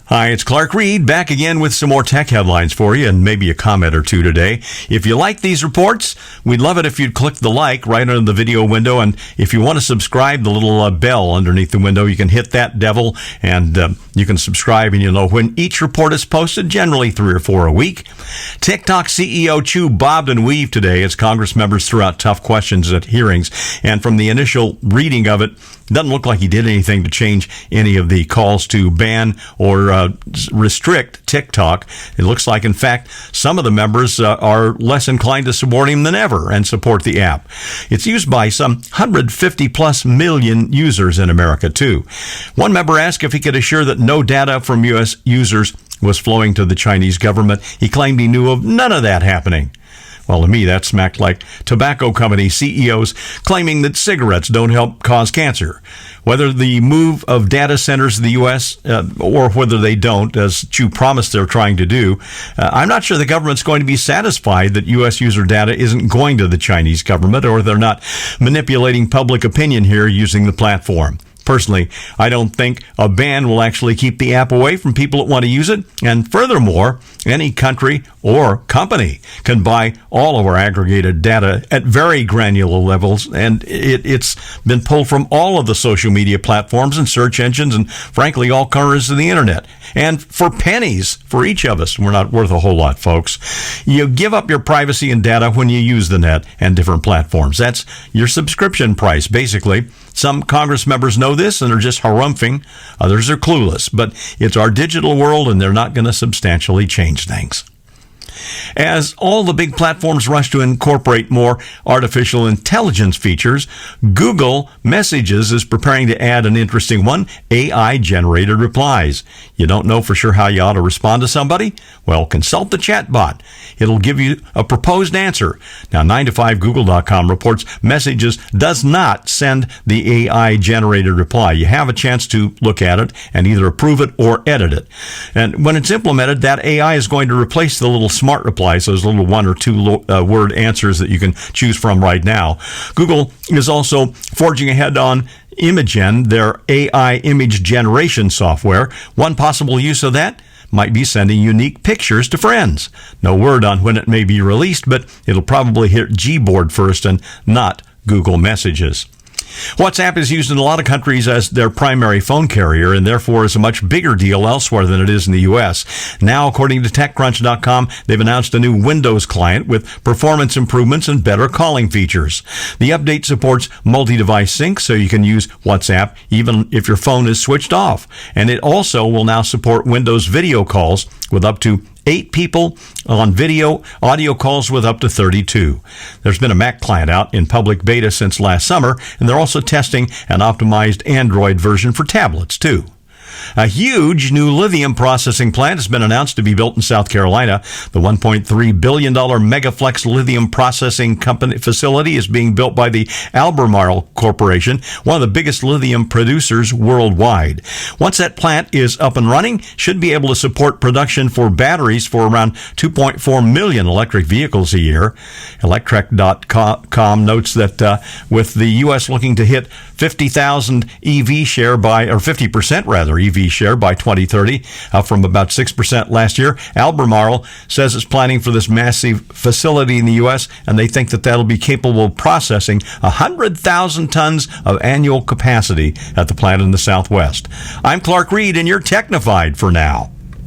Hi, it's Clark Reid, back again with some more tech headlines for you and maybe a comment or two today. If you like these reports, we'd love it if you'd click the like right under the video window. And if you want to subscribe, the little bell underneath the window, you can hit that devil and you can subscribe and you'll know when each report is posted, generally 3 or 4 a week. TikTok CEO Chu bobbed and weaved today as Congress members threw out tough questions at hearings. And from the initial reading of it, doesn't look like he did anything to change any of the calls to ban or restrict TikTok. It looks like, in fact, some of the members are less inclined to support him than ever and support the app. It's used by some 150-plus million users in America, too. One member asked if he could assure that no data from U.S. users was flowing to the Chinese government. He claimed he knew of none of that happening. Well, to me, that smacked like tobacco company CEOs claiming that cigarettes don't help cause cancer. Whether the move of data centers to the U.S. Or whether they don't, as Chu promised they're trying to do, I'm not sure the government's going to be satisfied that U.S. user data isn't going to the Chinese government or they're not manipulating public opinion here using the platform. Personally, I don't think a ban will actually keep the app away from people that want to use it. And furthermore, any country or company can buy all of our aggregated data at very granular levels. And it's been pulled from all of the social media platforms and search engines and, frankly, all corners of the internet. And for pennies for each of us, we're not worth a whole lot, folks. You give up your privacy and data when you use the net and different platforms. That's your subscription price, basically. Some Congress members know this and are just harumphing. Others are clueless. But it's our digital world, and they're not going to substantially change things. As all the big platforms rush to incorporate more artificial intelligence features, Google Messages is preparing to add an interesting one, AI-generated replies. You don't know for sure how you ought to respond to somebody? Well, consult the chatbot. It'll give you a proposed answer. Now, 9to5Google.com reports Messages does not send the AI-generated reply. You have a chance to look at it and either approve it or edit it. And when it's implemented, that AI is going to replace the little smart replies, those little 1 or 2 word answers that you can choose from right now. Google is also forging ahead on Imagen, their AI image generation software. One possible use of that might be sending unique pictures to friends. No word on when it may be released, but it'll probably hit Gboard first and not Google Messages. WhatsApp is used in a lot of countries as their primary phone carrier and therefore is a much bigger deal elsewhere than it is in the U.S. Now, according to TechCrunch.com, they've announced a new Windows client with performance improvements and better calling features. The update supports multi-device sync, so you can use WhatsApp even if your phone is switched off. And it also will now support Windows video calls with up to 8 people on audio calls with up to 32. There's been a Mac client out in public beta since last summer, and they're also testing an optimized Android version for tablets, too. A huge new lithium processing plant has been announced to be built in South Carolina. The $1.3 billion Megaflex lithium processing company facility is being built by the Albemarle Corporation, one of the biggest lithium producers worldwide. Once that plant is up and running, should be able to support production for batteries for around 2.4 million electric vehicles a year. Electrek.com notes that with the U.S. looking to hit 50,000 EV share or 50% rather, EV share by 2030, from about 6% last year. Albemarle says it's planning for this massive facility in the U.S., and they think that that'll be capable of processing 100,000 tons of annual capacity at the plant in the Southwest. I'm Clark Reid, and you're Technified for now.